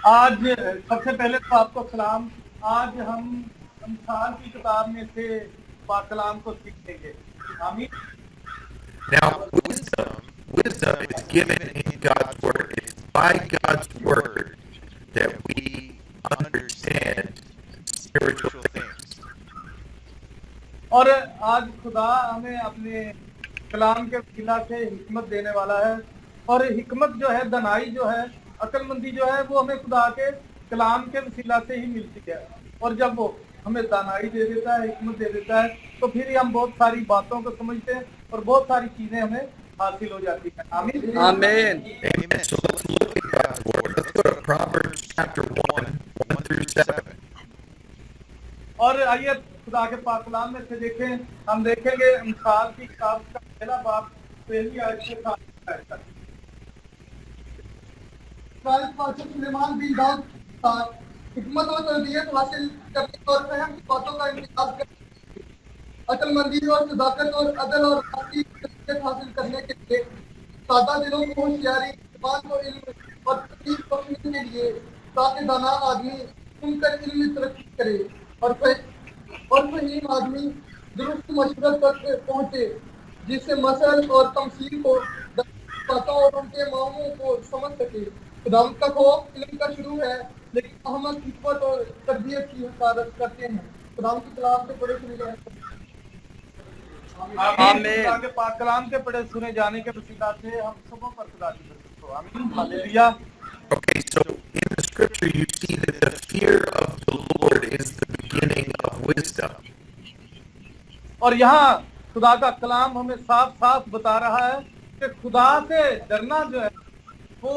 आज सबसे पहले तो आपको सलाम। आज हम अमसाल की किताब में से पाक कलाम को सीखेंगे। आमीन। Now, wisdom is given in God's Word. It's by God's Word that we understand spiritual things. और आज खुदा हमें अपने कलाम के वसीला से हिकमत देने वाला है। और हिकमत जो है, दनाई जो है, अक्लमंदी जो है, वो हमें खुदा के कलाम के वसीला से ही मिलती है। और जब वो हमें दानाई दे देता है, हिकमत दे देता है, तो फिर ही हम बहुत सारी बातों को समझते हैं और बहुत सारी चीजें हमें हासिल हो जाती हैं। आमीन। आमीन। Amen. So let's look at God's Word. Let's go to Proverbs chapter 1 through 7. और आइए खुदा के पाक कलाम में से देखें। हम देखेंगे अमसाल की किताब का पहला बाब, पहली आयत से 7 आयत तक। सुलेमान बिन दाऊद था, हिकमत और तरबियत हासिल करने और फहम की बातों का इंतजाम करने, अक्लमंदी और सदाकत और अदल और रास्ती की तरबियत हासिल करने के लिए, सादा दिलों को होशियारी, ईमान को इल्म और तकलीफ बख्शने के लिए, ताकि दाना आदमी सुनकर इल्म में तरक्की करे और फहीम आदमी दुरुस्त मशवरत तक पहुंचे, जिससे मसल और तमसील को बातों और उनके मामलों को समझ सके। खुदावंद का खौफ इल्म का शुरू है, लेकिन अहमद हिकमत और तरबियत की हिफाजत करते हैं। खुदावंद की कलाम से पढ़े सुने जाए। आमीन। खुदा के पाक कलाम के पढ़े सुने जाने के वसीला से हम सबों पर खुदा की बरकत हो। आमीन। Hallelujah. Okay, so in the scripture you see that the fear of the Lord is the beginning of wisdom. और यहाँ खुदा का कलाम हमें साफ साफ बता रहा है कि खुदा से डरना जो है वो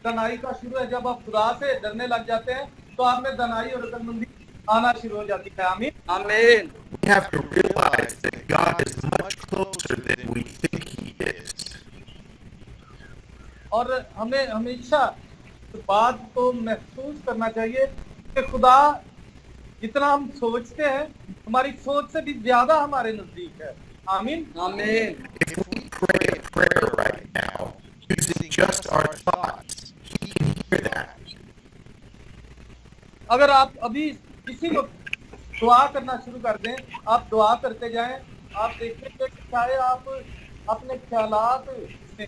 दनाई का शुरू है। जब आप खुदा से डरने लग जाते हैं तो आप में दनाई और अक्लमंदी आना शुरू हो जाती है। आमीन। आमीन। We have to realize that God is much closer than we think He is. और हमें हमेशा इस बात को महसूस करना चाहिए कि खुदा जितना हम सोचते हैं, हमारी सोच से भी ज्यादा हमारे नजदीक है। आमीन। आमीन। If we pray a prayer right now using just our thoughts, He can hear that. अगर आप अभी किसी को दुआ करना शुरू कर दें, आप दुआ करते जाएं, आप देखेंगे कि चाहे आप अपने ख्यालात से,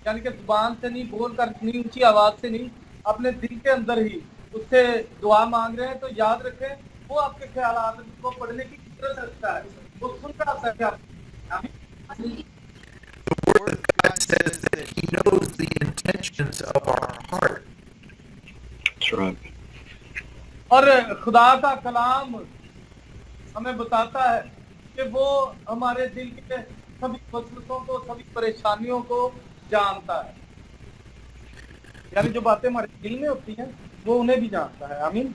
यानी कि जुबान से नहीं, बोलकर इतनी ऊंची आवाज से नहीं, अपने दिल के अंदर ही उससे दुआ मांग रहे हैं, तो याद रखें वो आपके ख्यालात को पढ़ने की जरूरत रखता है, वो सुनता है। The Word of God says that He knows the intentions of our heart. That's right. और खुदा का कलाम हमें बताता है कि वो हमारे दिल के सभी वसवसों को, सभी परेशानियों को जानता है। यानी जो बातें हमारे दिल में होती हैं वो उन्हें भी जानता है। आमीन।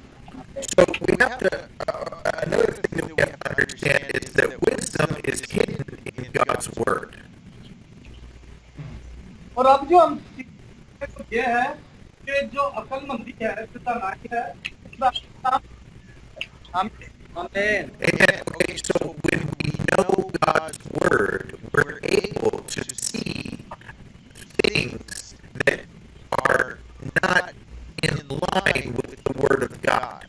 So we have to, another thing that we have to understand is that wisdom is hidden in God's Word. और अब जो हम ये है कि जो अक्लमंदी है, जो दानाई है, आमीन। Amen. Okay, so when we know God's Word, we're able to see things that are not in line with the Word of God.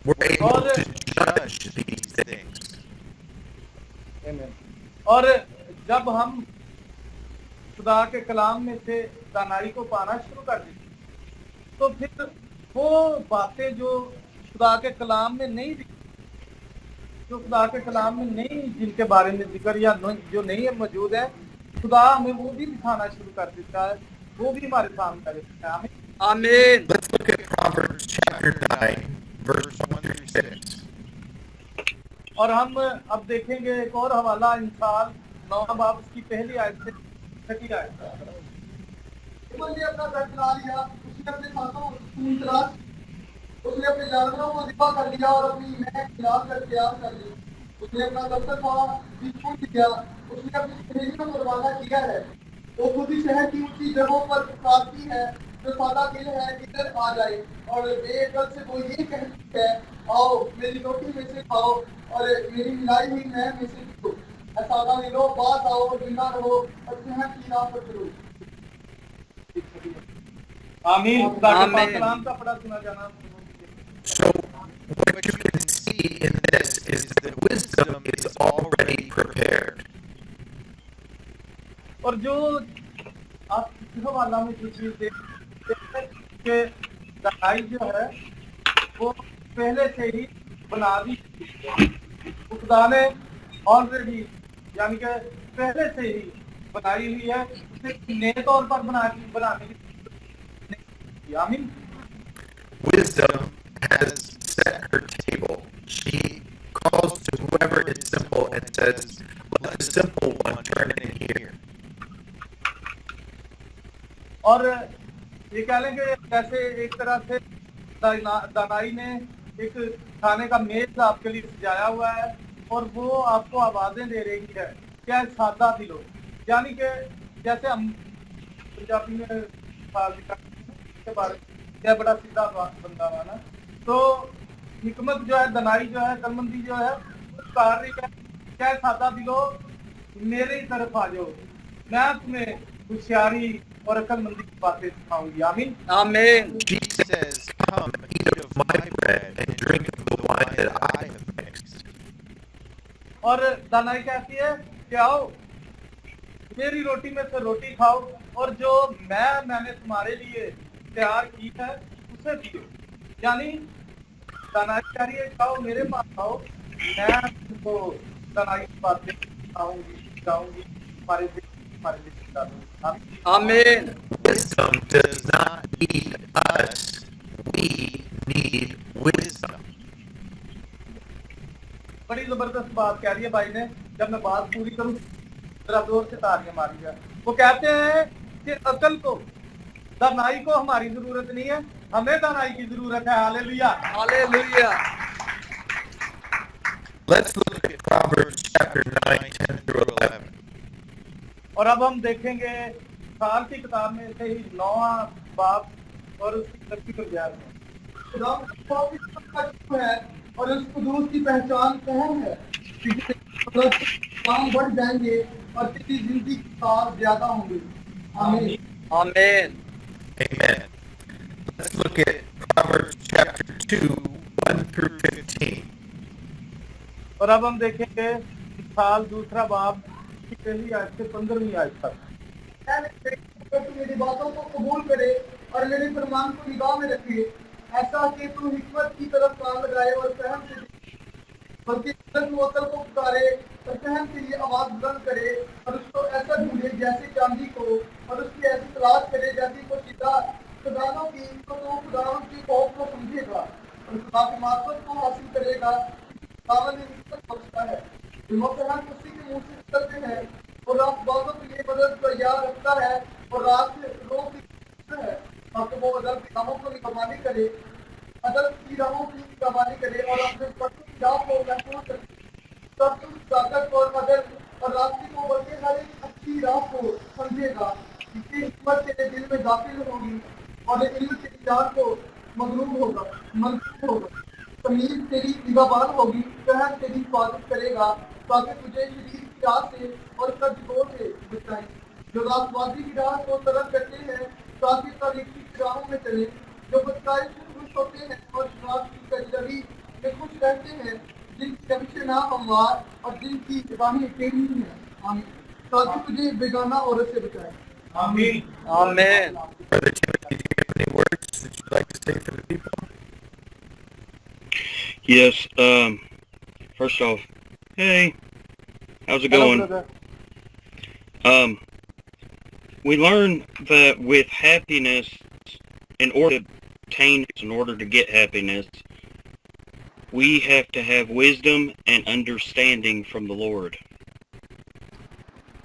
We're able to judge these things. Amen. और जब हम खुदा के कलाम में से दानाई को पाना शुरू कर देते, तो फिर वो बातें जो खुदा के कलाम में नहीं, जो खुदा के कलाम में नहीं, जिनके बारे में जिक्र या जो नहीं है मौजूद है, खुदा हमें वो भी दिखाना शुरू कर देता है, वो भी हमारे सामने कर देता है। आमीन। Let's look at Proverbs chapter 9, verse 1 through 6. और हम अब देखेंगे एक और हवाला, इंसाल 9 बाब की पहली आयत से 6 आयत तक। ने अपना घर चला लिया, उसने अपने साथों उसने अपने जानवरों को दिफा कर लिया और अपनी महक तैयार कर ली। उसने अपना दफ्तर भी छूट दिया, उसने अपनी सहेलियों को रवाना किया है। वो खुद ही शहर की ऊंची जगहों पर पुकारती है, जो सादा दिल है इधर आ जाए, और बेअकल से वो ये कहती है, आओ मेरी रोटी में से खाओ और मेरी मिलाई हुई मैं में से पीओ। सादा दिलो, बात आओ, जिंदा रहो और सेहत की राह पर चलो। आमीन। खुदा के पाक आमीन। कलाम का पढ़ा सुना जाना। So, what you can see in this is that wisdom is already prepared. और जो आप पिछले वाला में जो चीज देखते हैं कि दवाई जो है वो पहले से ही बना दी खुदा ने ऑलरेडी, यानी कि पहले से ही बनाई हुई है, उसे नए तौर पर बनाने की। आमीन। Wisdom has set her table. She calls to whoever is simple and says, "Let the simple one turn in here." और ये कह लें कि जैसे एक तरह से दानाई ने एक खाने का मेज आपके लिए सजाया हुआ है और वो आपको आवाजें दे रही है, क्या सादा दिलो, यानी कि जैसे हम पंजाबी में के बारे में क्या बड़ा सीधा बंदा हुआ ना, तो हिकमत जो है, दनाई जो है, कलमंदी जो है, कह रही है क्या सादा दिलो मेरे ही तरफ आ जाओ, मैं तुम्हें होशियारी और अकलमंदी की बातें सिखाऊंगी। आमीन। आमीन। She says, "Come, eat of my bread and drink of the wine that I have mixed." और दानाई कहती है कि आओ मेरी रोटी में से रोटी खाओ और जो मैंने तुम्हारे लिए तैयार की है उसे पियो। यानी दानाई कह रही है आओ मेरे पास आओ, मैं तुमको दानाई की बातें सिखाऊंगी हमारे देश डालूंगी। आमीन। Wisdom does not need us. We need wisdom. बड़ी जबरदस्त बात कह रही है भाई ने, जब मैं बात पूरी करूं जरा जोर से तालियां मारी जाए। वो कहते हैं कि अकल को, दानाई को हमारी जरूरत नहीं है, हमें दानाई की जरूरत है। Hallelujah. Hallelujah. Let's look at Proverbs chapter 9, 10 through 11. और अब हम देखेंगे साल की किताब में से ही 9वां बाब और उसकी 10 है और उस कुदूस की पहचान कहन है, काम बढ़ जाएंगे और तेरी जिंदगी की साल ज्यादा होंगे। आमीन। आमीन। Amen. Let's look at Proverbs chapter 2, 1 through 15. और अब हम देखेंगे साल दूसरा बाब की पहली आयत से 15वीं आयत तक। तू मेरी बातों को कबूल करे और मेरे फरमान को निगाह में रखे, ऐसा कि तू हिकमत की तरफ कान लगाए और फहम से, बल्कि तू अकल को पुकारे और फहम के लिए आवाज बुलंद करे और उसको ऐसा ढूंढे जैसे चांदी को और उसकी ऐसी तलाश करे जैसी को सीधा खुदानों की, तो तू खुदानों की खौफ को समझेगा और खुदा की मार्फत को हासिल करेगा। दामन में हिकमत बख्शता है, मुफ्तहन उसी के मुंह से निकलते हैं और रात बाजों के लिए मदद तैयार रखता है और रात लोगों की है ताकि वो अदल की राहों को निगरानी करे, अदल की राहों की निगरानी करे और अपने पट्टों की राह को महफूज करे। तब तुम ताकत और अदल और रास्ते को बल्कि हर एक अच्छी राह को समझेगा, इसकी हिकमत तेरे दिल में दाखिल होगी और इल्म तेरी जान को मंजूर होगा। तमीज तेरी निगाहबान होगी, फहम तेरी हिफाजत करेगा ताकि तुझे शरीर की राह से और कर्जगोर से बचाए। जो रास्तबाजी की राह को तरक करते हैं ताकि तारीखी की राहों में चले, जो बदकारी से खुश होते हैं और शराब की कजरी में खुश रहते हैं, जिनकी रविशें नाहमवार और जिनकी राहें टेढ़ी हैं। आमीन। ताकि तुझे बेगाना औरत से बचाए। आमीन। आमीन। Brother Timothy, do you have any words that you'd like to say for the people? Yes. First off, hey, how's it Hello, going? brother. We learn that with happiness, in order to obtain, in order to get happiness, we have to have wisdom and understanding from the Lord.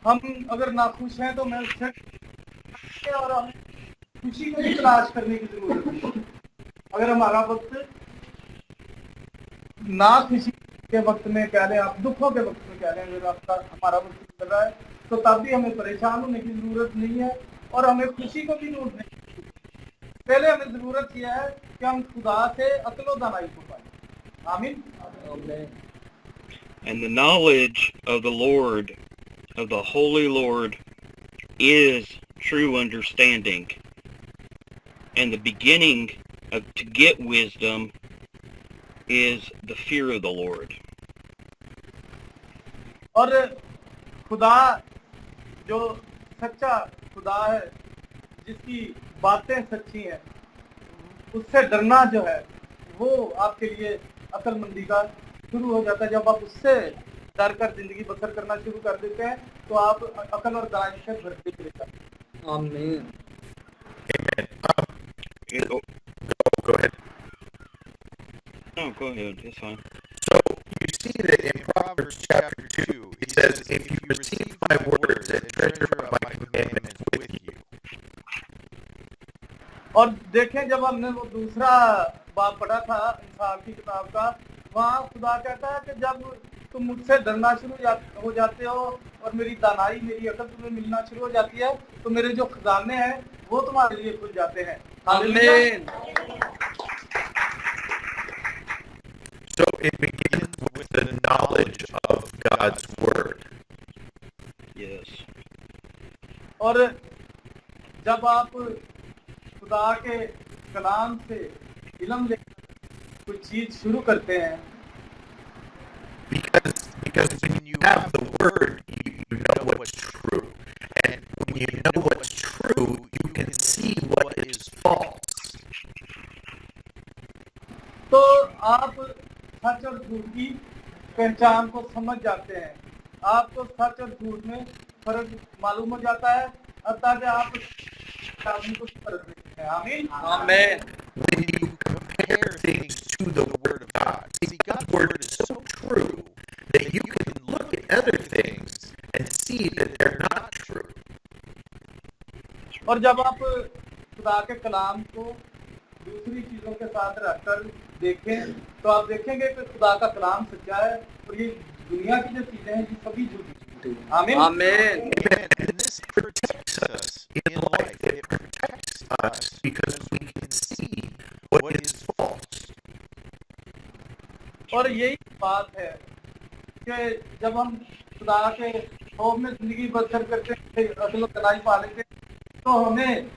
हम अगर नाखुश हैं तो मैं उससे और हम खुशी को भी तलाश करने की जरूरत है। अगर हमारा वक्त ना खुशी के वक्त में कह लें, आप दुखों के वक्त में कह लें, अगर आपका हमारा वक्त चल रहा है तो तब भी हमें परेशान होने की जरूरत नहीं है और हमें खुशी को भी ढूंढने की। पहले हमें जरूरत यह है कि हम खुदा से अक्ल व दानाई को पाएं। आमीन। And the knowledge of the Lord, of the Holy Lord, is true understanding. And the beginning to get wisdom is the fear of the Lord. और खुदा जो सच्चा खुदा है, जिसकी बातें सच्ची हैं, उससे डरना जो है वो आपके लिए अक्लमंदी का शुरू हो जाता है। जब आप उससे डर कर जिंदगी बसर करना शुरू कर देते हैं तो आप अकल और दानिश से भरते चले जाते हैं। आमीन। Amen. Go ahead. No, go ahead. It's fine. So you see that in Proverbs chapter 2, he says, if you receive my words and treasure up my commandments with you. और देखें, जब हमने वो दूसरा बाब पढ़ा था इंसान की किताब का, वहाँ खुदा कहता है कि जब तुम मुझसे डरना शुरू हो जाते हो और मेरी दानाई, मेरी अकल तुम्हें मिलना शुरू हो जाती है, तो मेरे जो खजाने हैं वो तुम्हारे लिए खुल जाते हैं। आमीन। So it begins with the knowledge of God's word. Yes. और जब आप खुदा के कलाम से इल्म लेकर कोई चीज शुरू करते हैं, Because when you have the word, you know what's true. And when you know what's true, you can see what is false. तो आप सच और झूठ की पहचान को समझ जाते हैं। आपको सच और झूठ में फर्क मालूम हो जाता है, अतः कि आप आदमी को फर्क देखते हैं। आमीन। आमीन। When you compare things to the word of God, see, God's word is so true that you can look at other things and see that they're not true. और जब आप खुदा के कलाम को दूसरी चीजों के साथ रखकर देखें तो आप देखेंगे कि खुदा का कलाम सच्चा है और ये दुनिया की जो चीजें हैं ये सभी झूठी हैं। आमीन। आमीन। And this protects us in life. It protects us because we can see what is false. और यही बात है कि जब हम खुदा के खौफ में जिंदगी बसर करते हैं, अकल और दानाई पा लेते हैं, तो हमें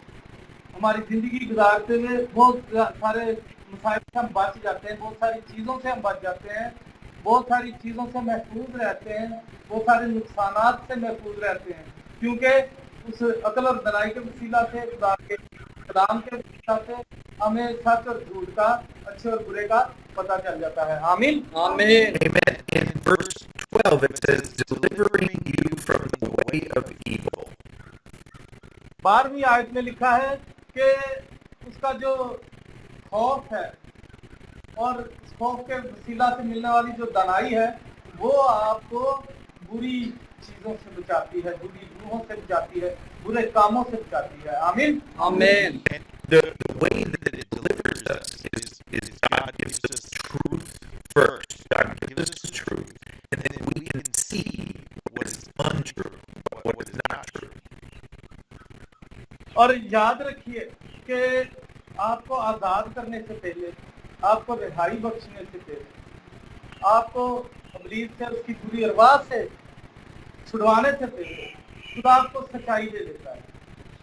हमारी जिंदगी गुजारते हुए बहुत सारे मसाइल से हम बच जाते हैं, बहुत सारी चीज़ों से हम बच जाते हैं, बहुत सारी चीज़ों से महफूज रहते हैं, बहुत सारे नुकसानात से महफूज रहते हैं, क्योंकि उस अकल और दानाई के वसीला से, खुदा के कलाम के वसीला से हमें सच और झूठ का, अच्छे और बुरे का पता चल जाता है। आमीन। आमीन। Amen. In verse 12 it says, delivering you from the way of evil. 12वीं आयत में लिखा है कि उसका जो खौफ है और उस खौफ के वसीला से मिलने वाली जो दानाई है वो आपको बुरी चीजों से बचाती है, बुरी रूहों से बचाती है, बुरे कामों से बचाती है। आमीन। आमीन। And the way that it delivers us is God gives us truth first. God gives us the truth, and then we can see what is untrue, what is not true. और याद रखिए कि आपको आजाद करने से पहले, आपको रिहाई बख्शने से पहले, आपको अबलीस से, उसकी बुरी अरवाह से छुड़वाने से पहले खुदा आपको सच्चाई दे देता है,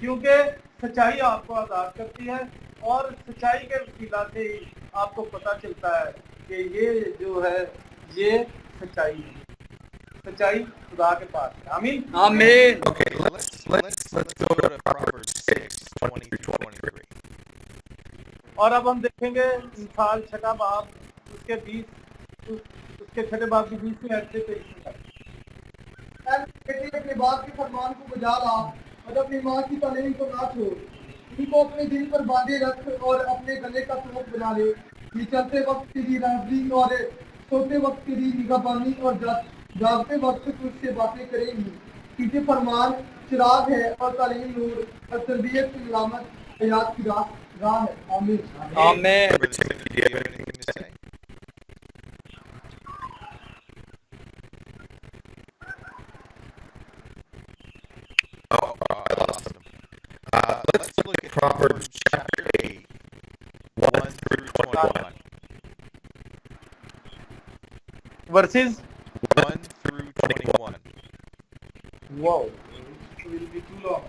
क्योंकि सच्चाई आपको आजाद करती है और सच्चाई के वसीला से ही आपको पता चलता है कि ये जो है ये सच्चाई है। सच्चाई खुदा के पास है। आमीन। आमीन। Okay, let's go to Proverbs 6:20-23. और अब हम देखेंगे मिसाल छठा बाब उसके 20 उसके छठे बाब की 20वीं आयत से 23वीं तक। बेटे अपने बाप के फरमान को बजा ला और अपनी माँ की तालीम को ना छोड़, इनको अपने दिल पर बांधे रख और अपने गले का तोप बना ले। ये चलते वक्त तेरी रहबरी और सोते वक्त तेरी निगाहबानी और जागते वक्त तुझसे बातें करेंगी, क्योंकि फरमान चिराग है और तालीम नूर और तरबियत की अलामत हयात की राह है। आमीन। आमीन। Brother Timothy, do you have anything to say? Oh, I lost him. Let's look at Proverbs chapter 8, 1-21. Versus 1-21. Wow, it will be too long.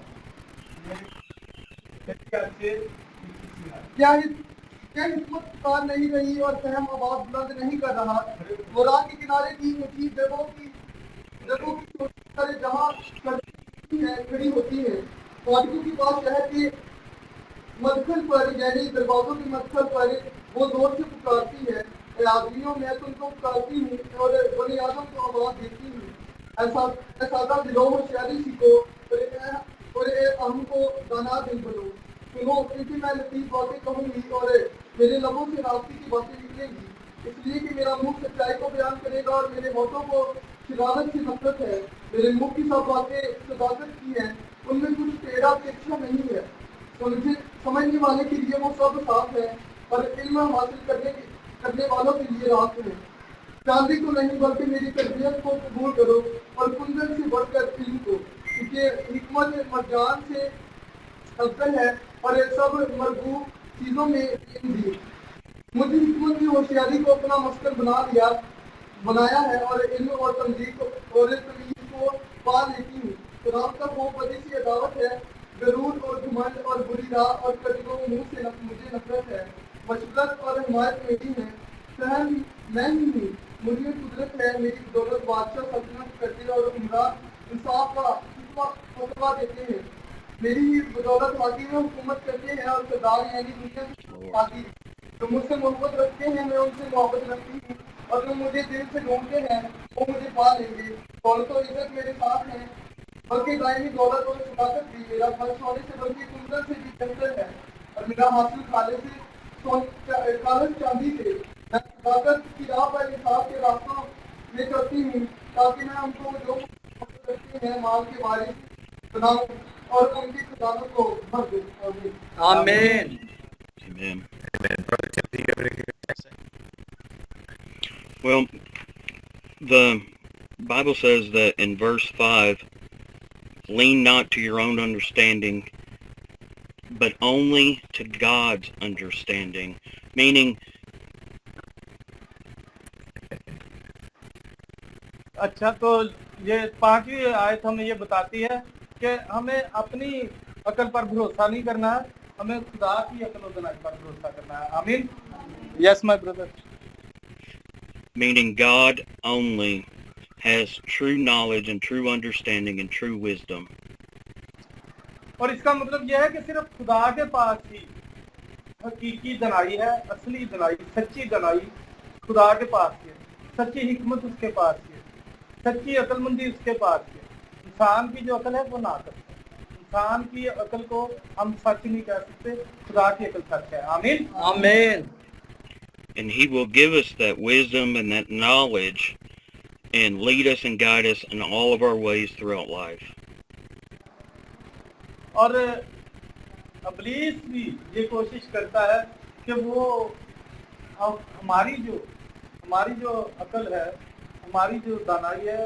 क्या हिकमत पुकार नहीं रही और सहम आवाज बुलंद नहीं कर रहा। वो राह के किनारे की ऊंची जगहों की छोटी जहाँ खड़ी होती है। फाटकों के पास शहर के मदखल पर यानी दरवाजों के मदखल पर वो जोर से पुकारती है, आदमियों मैं तुमको पुकारती हूँ और बनी आदम को आवाज देती हूँ। ऐसा दिलो होशियारी सीखो और हमको दाना दिल बनो। सुनो क्योंकि मैं लतीफ बातें कहूंगी और मेरे लबों से रास्ते की बातें निकलेंगी। इसलिए कि मेरा मुंह सच्चाई को बयान करेगा और मेरे होठों को शरारत से नफरत है। मेरे मुंह की सब बातें सदाकत की है, उनमें कुछ टेढ़ा तिरछा नहीं है। समझने वाले के लिए वो सब साफ है, पर इल्म हासिल करने वालों के लिए रात है। चांदी को नहीं बल्कि मेरी तरबियत को कबूल करो और कुंदन से बढ़कर इल्म को, क्योंकि हिकमत मरजान से अफजल है और ये सब मरबूब चीजों में दी। मुझे हिकमत की होशियारी को अपना मस्कर बनाया है और इल्म और तमजीद और तमीज को पा लेती हूँ। कुरान का वो बदी सी अदावत है, गरूर और घमंड और बुरी राह और कदमों मुंह से मुझे नफरत है। मशरत और हिमायत मेरी है, सहन मैं ही हूँ। मुझे कुदरत है, मेरी दौलत बादशाह सल्तनत करते और उमरा इंसाफ का फतवा देते हैं। मेरी ही बदौलत हाकिम में हुकूमत करते हैं और सरदार यानी दुनिया की हाकिम। जो मुझसे मोहब्बत रखते हैं मैं उनसे मोहब्बत रखती हूँ और जो मुझे दिल से ढूंढते हैं वो मुझे पा लेंगे। दौलत और इज्जत मेरे साथ है, बल्कि दायमी दौलत और सदाकत भी। मेरा फल सोने से बल्कि कुंदन से भी बेहतर है और मेरा हासिल खालिस चांदी से। मैं सदाकत की राह पर इंसाफ के रास्तों में करती हूँ ताकि मैं उनको जो करते हैं माल के वारिस बनाऊं और उनकी खजानों को भर दूं। आमीन। Amen. Amen. Brother Timothy, you have anything to say? Well, the Bible says that in verse 5, lean not to your own understanding, but only to God's understanding. Meaning, अच्छा, तो ये 5वीं आयत हमें ये बताती है कि हमें अपनी अकल पर भरोसा नहीं करना है, हमें खुदा की अकल और दनाई पर भरोसा करना है। आमीन। Yes my brother. meaning God only has true knowledge and true understanding and true wisdom. और इसका मतलब यह है कि सिर्फ खुदा के पास ही हकीकी दनाई है, असली दनाई, सच्ची दनाई खुदा के पास ही है। सच्ची हिकमत उसके पास ही है, सच्ची अकलमंदी उसके पास ही है। इंसान की जो अकल है वो नाकस है। इंसान की अकल को हम सच नहीं कह सकते, खुदा की अकल सच है। आमीन। आमीन। And He will give us that wisdom and that knowledge and lead us and guide us in all of our ways throughout life. और इब्लीस भी ये कोशिश करता है कि वो हमारी जो अकल है, हमारी जो दानाई है,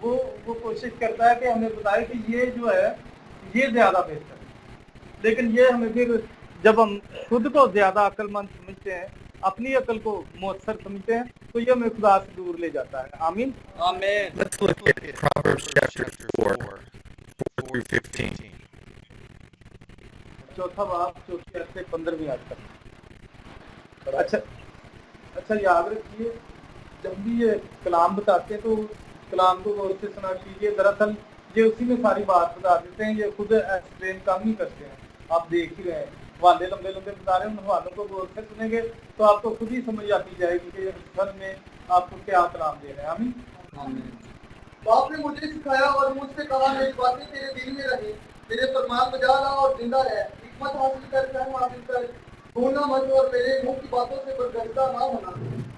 वो कोशिश करता है कि हमें बताए कि ये जो है ये ज़्यादा बेहतर है। लेकिन ये हमें फिर जब हम खुद को ज़्यादा अक्लमंद समझते हैं, अपनी अकल को मुअस्सर समझते हैं, तो ये हमें खुदा से दूर ले जाता है। आमीन। आमीन। Let's look at Proverbs chapter 4, 4 through 15. चौथा बाब 4 से 15वीं आयत तक। अच्छा याद रखिए, जब भी ये कलाम बताते हैं तो कलाम को गौर से सुना कीजिए। दरअसल ये उसी में सारी बात बता देते हैं, ये खुद एक्सप्लेन कम ही करते हैं। आप देख ही रहे हैं, हवाले लंबे बता रहे हैं, उन हवालों को गौर से सुनेंगे तो आपको खुद ही समझ आती जाएगी कि असल में आपको क्या कलाम दे रहे हैं। आमीन। बाप ने मुझे सिखाया और मुझसे कहा, मेरी बातें तेरे दिल में रहे, मेरे फरमान बजा ला और जिंदा रह। हिकमत हासिल कर, फहम हासिल कर, भूलना मत और मेरे मुंह की बातों से बरगश्ता ना होना।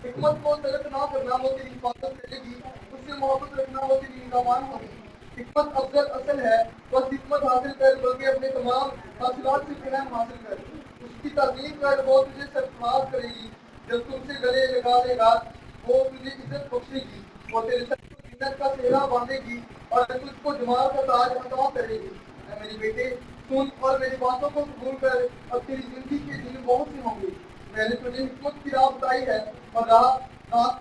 हिकमत को तलक ना करना, वो तेरी हिफाजत करेगी, उससे मोहब्बत रखना, वो तेरी निगहबान होगी। हिकमत अफजल असल है, बस हिकमत हासिल कर, बल्कि अपने तमाम हासिलात से फहम हासिल कर। उसकी ताज़ीम कर, वो तुझे सरफराज करेगी। जब तुमसे गले लगा लेगा वो तुझे इज्जत बख्शेगी, वो तेरे सर को जिन्नत का सेहरा बांधेगी और तुझको जमाल का ताज अता करेगी। मेरे बेटे सुन और मेरी बातों को कबूल कर, अब तेरी जिंदगी के दिन बहुत से होंगे। मैंने तुझे हिकमत की राह बताई है और रात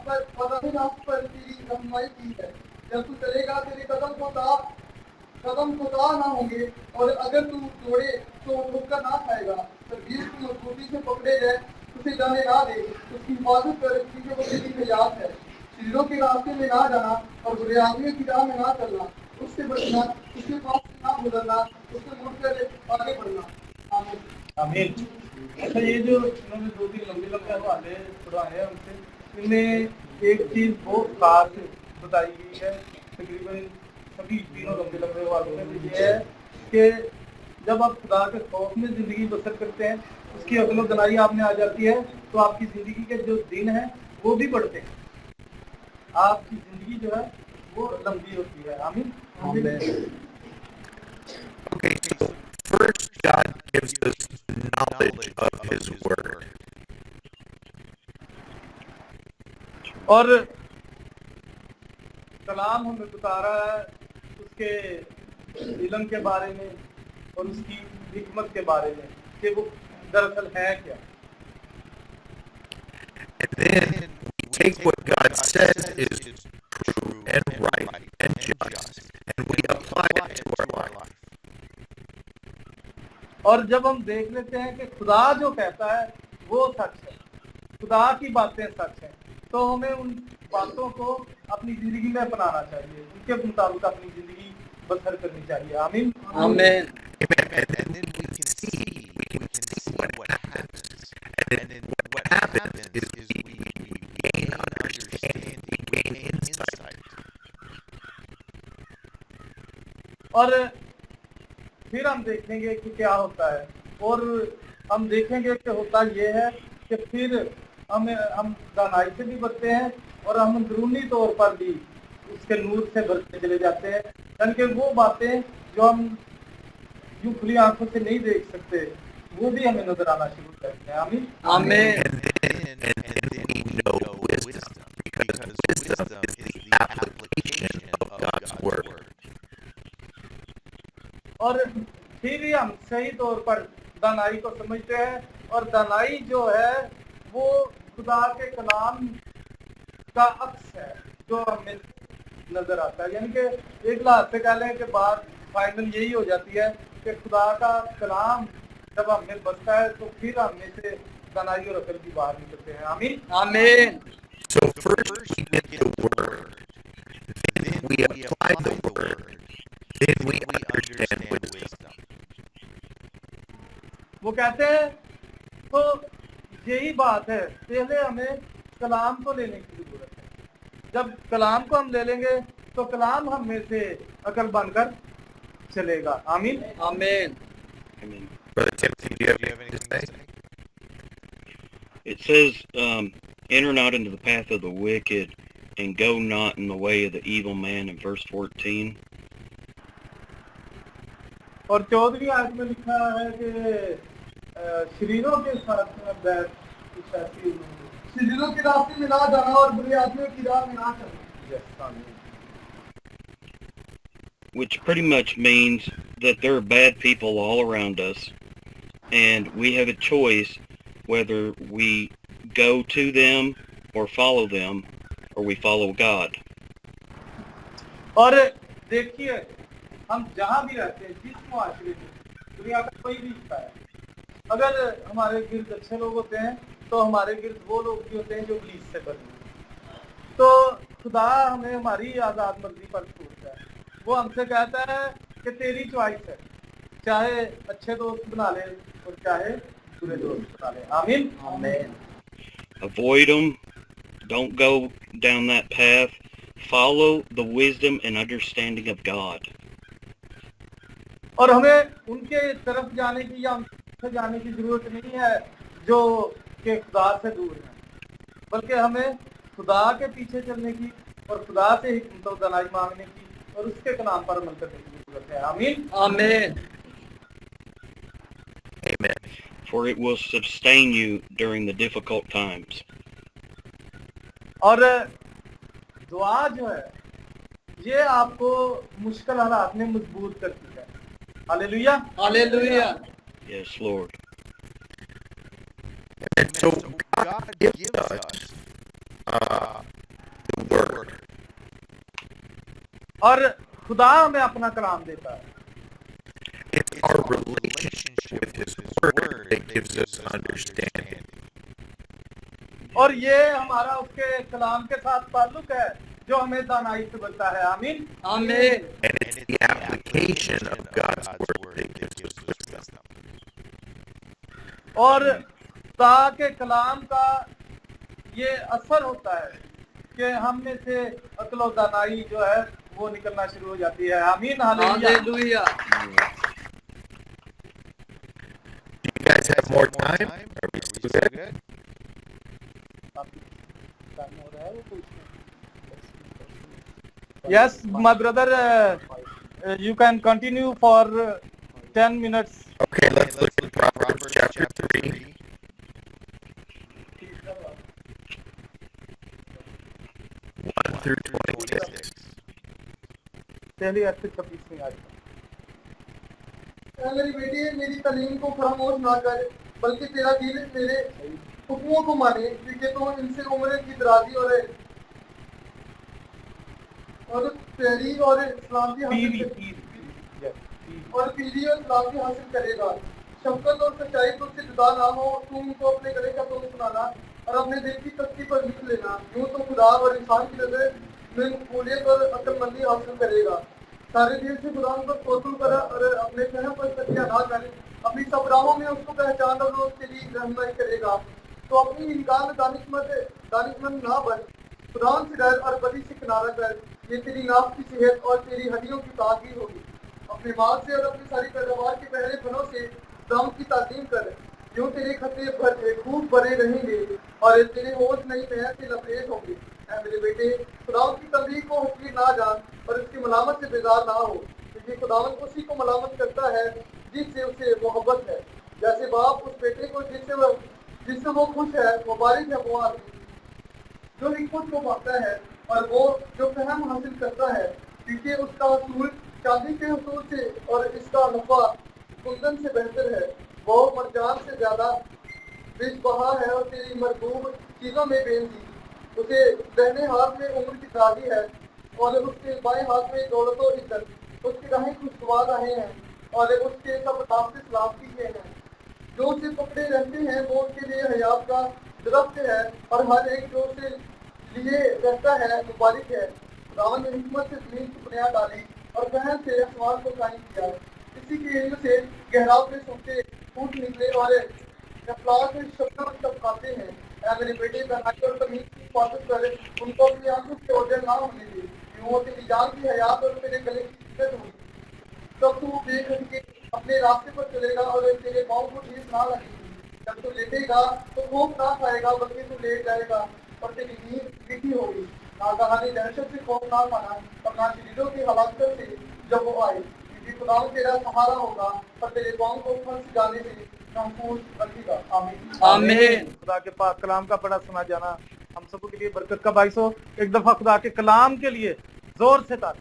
पर तेरी रहनुमाई की है। जब तू चलेगा तेरे कदम को ना होंगे और अगर तू दौड़े तो ठोकर ना खाएगा। है उसे जाने ना दे, उसकी हिफाजत कर, क्योंकि वो तेरी हयात है। शरीरों के रास्ते में ना जाना और बुरे आदमियों की राह में ना चलना, उससे बचना, उसके पास से ना गुजरना, उससे मुड़कर आगे बढ़ना। आमीन। आमीन। अच्छा, ये जो इन्होंने 2-3 लंबे हवाले पढ़ाए हैं हमसे, इनमें एक चीज बहुत खास बताई गई है तकरीबन सभी तीनों लंबे हवालों में, तो ये है कि जब आप खुदा के खौफ में जिंदगी बसर करते हैं, उसकी अक्ल व दनाई आप में आ जाती है, तो आपकी जिंदगी के जो दिन हैं वो भी बढ़ते हैं, आपकी जिंदगी जो है वो लंबी होती है। आमीन। Okay, so first God gives us knowledge of His Word. और कलाम हमें बता रहा है उसके इल्म के बारे में और उसकी हिकमत के बारे में कि वो दरअसल है क्या। And then we take what God says is true and right and just, and we apply it to our life. और जब हम देख लेते हैं कि खुदा जो कहता है वो सच है, खुदा की बातें सच हैं, तो हमें उन बातों को अपनी जिंदगी में अपनाना चाहिए, उनके मुताबिक अपनी जिंदगी बसर करनी चाहिए। आमीन। Amen. Amen. And then we can see what happens. And then what happens is we gain understanding, we gain insight. और फिर हम देखेंगे कि क्या होता है, और हम देखेंगे कि होता ये है कि फिर हम दानाई से भी बढ़ते हैं और हम अंदरूनी तौर पर भी उसके नूर से बढ़ते चले जाते हैं, यानी कि वो बातें जो हम यूं खुली आंखों से नहीं देख सकते वो भी हमें नजर आना शुरू करते हैं। आमीन। Amen. And then we know wisdom, because wisdom is the application of God's Word. और फिर ही हम सही तौर पर दानाई को समझते हैं, और दानाई जो है वो खुदा के कलाम का अक्स है जो हमें नजर आता है, यानी कि एक लाख से कह लें कि बात फाइनल यही हो जाती है कि खुदा का कलाम जब हमें बसता है तो फिर हमें से दानाई और अकल की बाहर निकलते हैं। आमीन। Amen. So first we get the Word, then we apply the Word, then we understand wisdom. वो कहते हैं तो यही बात है, पहले हमें कलाम को लेने की जरूरत है, जब कलाम को हम ले लेंगे तो कलाम हम में से अकल बनकर चलेगा। आमीन। Amen. Amen. Brother Timothy, do you have anything to say? It says, enter not into the path of the wicked and go not in the way of the evil man in verse 14. और 14वीं आयत में लिखा है कि शरीरों के साथ में बैठ कुछ ऐसी शरीरों के रास्ते में ना जाना और बुरे आदमियों की राह में ना चलना। Which pretty much means that there are bad people all around us, and we have a choice whether we go to them or follow them, or we follow God. और देखिए, हम जहाँ भी रहते हैं, जिस मुआशरे में, दुनिया का कोई भी हिस्सा है, अगर हमारे गिर्द अच्छे लोग होते हैं तो हमारे गिर्द वो लोग भी होते हैं जो पुलिस से बने, तो खुदा हमें हमारी आज़ाद मर्जी पर छोड़ता है। वो हमसे कहता है कि तेरी चॉइस है, चाहे अच्छे दोस्त बना ले और चाहे बुरे दोस्त बना ले। आमीन। Amen. Avoid them. Don't go down that path. Follow the wisdom and understanding of God. और हमें उनके तरफ जाने की या उनसे जाने की जरूरत नहीं है जो कि खुदा से दूर है, बल्कि हमें खुदा के पीछे चलने की और खुदा से हिकमत और दनाई मांगने की और उसके कलाम पर अमल करने की जरूरत है। आमीन। Amen. Amen. For it will sustain you during the difficult times. और दुआ जो है ये आपको मुश्किल हालात में मजबूत करती है। Hallelujah. Hallelujah. Yes, Lord. And so God gives us the Word. और खुदा हमें अपना कलाम देता है। It's our relationship with His Word that gives us understanding. और ये हमारा उसके कलाम के साथ ताल्लुक है जो हमें दानाई से बनता है। आमीन। Amen. And it's the application of God's word that gives us wisdom. और खुदा के कलाम का ये असर होता है कि हम में से अक्ल और दानाई जो है वो निकलना शुरू हो जाती है। आमीन। Hallelujah. Hallelujah. Do you guys have more time? Are we still good? Yes, my brother, you can continue for 10 minutes. Okay, let's look at Proverbs chapter 3. One through 26. चलिए अच्छे 26 आज ऐ मेरी बेटी, मेरी तालीम को फरामोश ना कर, बल्कि तेरा दिल मेरे हुक्मों को माने, क्योंकि तो इनसे उम्र की दराजी और तहरीर और सलामती और पीढ़ी और सलामती हासिल करेगा। शफकत और सच्चाई तुझसे जुदा ना हो, तुम उनको अपने गले का तुम सुनाना और अपने दिल की तख्ती पर लिख लेना। यूं तो खुदा और इंसान की नजर में मकबूलियत और अक्लमंदी हासिल करेगा। सारे दिल से खुदा पर तवक्कुल कर और अपने फहम पर तकिया ना कर, अपनी सब राहों में उसको पहचान और वो तेरी रहनुमाई करेगा। तो अपनी इनकार दानिशमंद ना बन, खुदा से डर और बदी से किनारा कर। ये तेरी नाफ की सेहत और तेरी हड्डियों की ताजगी होगी। अपने माल से और अपनी सारी पैदावार के पहले फलों से दाम की ताज़ीम कर। यूं तेरे खतरे खूब भरे रहेंगे और तेरे होश नई महर से लबरेज होंगे। ऐ मेरे बेटे, खुदावंद की तंबीह को हकीर ना जान और उसकी मलामत से बेजार ना हो, क्योंकि खुदावंद उसी को मलामत करता है जिससे उसे मोहब्बत है। जैसे बाप उस बेटे को जिससे वो खुश है, मुबारक है वो आदमी जो हिकमत को पाता है और वो जो फहम हासिल करता है, क्योंकि उसका असूल चांदी के असूल से और इसका नफा कुंदन से बेहतर है। वो मरजान से ज्यादा बेशबहा है और तेरी मरबूब चीजों में बेनती। उसे दाहिने हाथ में उम्र की दराजी है और उसके बाएं हाथ में दौलत और इज्जत। उसकी राहें खुशगवार राहें हैं और उसके सब रास्ते सलामती के हैं। जो उसे पकड़े रहते हैं वो उनके लिए हयात का दरख्त है और हर एक जो उसे लिए रहता है मुबारक है। खुदावंद ने हिकमत से जमीन की बुनियाद डाली और फहम से आसमान को कायम किया। इसी की एड़ियों से गहराव के सूखे फूट निकले और अफलाक के शब्दों टपकाते हैं। ऐ मेरे बेटे, दानाई और तमीज की हिफाजत कर, उनको अपनी आंखों के ओझल ना होने दे। यूं तेरी जान की हयात और तेरे गले की इज्जत हुई। तब तू बेखटके अपने रास्ते पर चलेगा और तेरे पाँव को ठेस ना लगेगी। जब तू लेटेगा तो खौफ ना खाएगा, बल्कि तू लेट जाएगा और तेरी नींद मीठी होगी। नागहानी दहशत से खौफ ना खाना और ना शरीरों की हलाकत से जब वो आए, क्योंकि खुदावंद तेरा सहारा होगा और तेरे पाँव को फंस जाने से महफूज रखेगा। आमीन। आमीन। खुदा के पाक कलाम का बड़ा सुना जाना हम सबों के लिए बरकत का बाइस हो। एक दफा खुदा के कलाम के लिए जोर से ताली।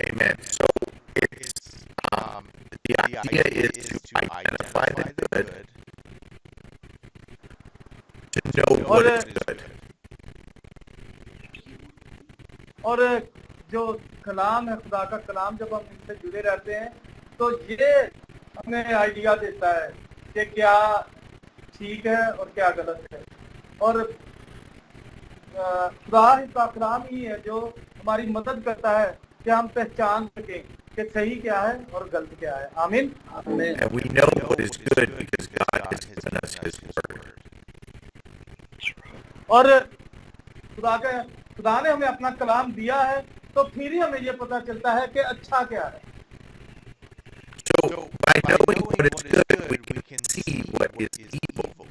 Amen. So it's the idea is to identify the good, to know what is good. और जो कलाम है, खुदा का कलाम, जब हम इससे जुड़े रहते हैं तो ये हमें आइडिया देता है कि क्या ठीक है और क्या गलत है। और खुदा का कलाम ही है जो हमारी मदद करता है कि हम पहचान सकें कि सही क्या है और गलत क्या है। आमीन। And we know what is good because God has given us His word. और खुदा ने हमें अपना कलाम दिया है तो फिर ही हमें ये पता चलता है कि अच्छा क्या है। So by knowing what is good, we can see what is evil.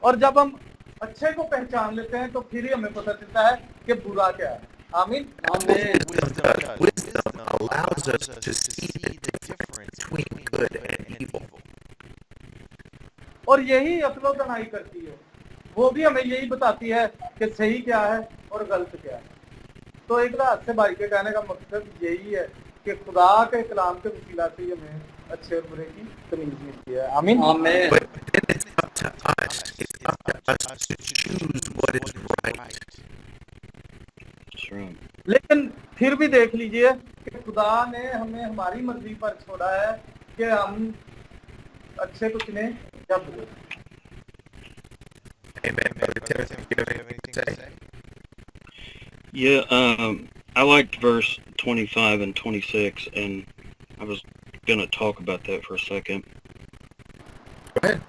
और जब हम अच्छे को पहचान लेते हैं तो फिर ही हमें पता चलता है कि बुरा क्या है। आमीन। Wisdom allows us to see the difference between good and evil. और यही अक्ल दानाई करती है, वो भी हमें यही बताती है कि सही क्या है और गलत क्या है। तो एक रात से भाई के कहने का मकसद यही है कि खुदा के कलाम के वसीला से ही हमें अच्छे और बुरे की तमीज मिलती है। आमीन। But then it's up to us. It's up to us to choose what is right. लेकिन फिर भी देख लीजिए कि खुदा ने हमें हमारी मर्जी पर छोड़ा है कि हम अच्छे को चुने या बुरे। Amen. Brother Timothy, do you have anything to say? Yeah, I liked verse 25 and 26, and I was going to talk about that for a second. Go ahead.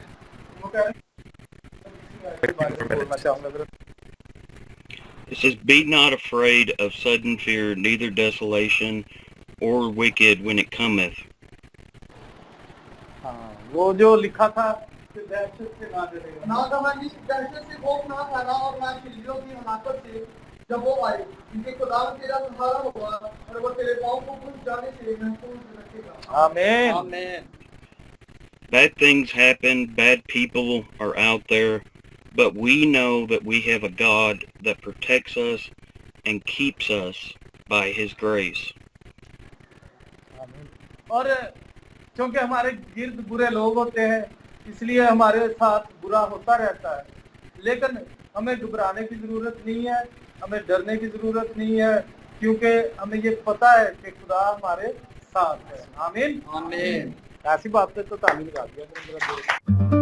वो कह रहे हैं, इसके बारे में बोलना चाहूंगा जरा। It says, "Be not afraid of sudden fear, neither desolation or wicked when it cometh." हाँ, वो जो लिखा था कि दहशत से ना डरेगा। ना घमंडी दहशत से खौफ ना खाना और ना चिल्लियों की हलाकत से जब वो आए, क्योंकि खुदा तेरा सहारा होगा और वो तेरे पाँव को घुस जाने से महफूज रखेगा। आमीन। Amen. Bad things happen, bad people are out there, but we know that we have a God that protects us and keeps us by His grace. आमीन। और क्योंकि हमारे गिर्द बुरे लोग होते हैं, इसलिए हमारे साथ बुरा होता रहता है, लेकिन हमें घबराने की जरूरत नहीं है, हमें डरने की जरूरत नहीं है, क्योंकि हमें ये पता है कि खुदा हमारे साथ है। आमीन। Amen. ऐसी बात है तो ताली लगा दिया।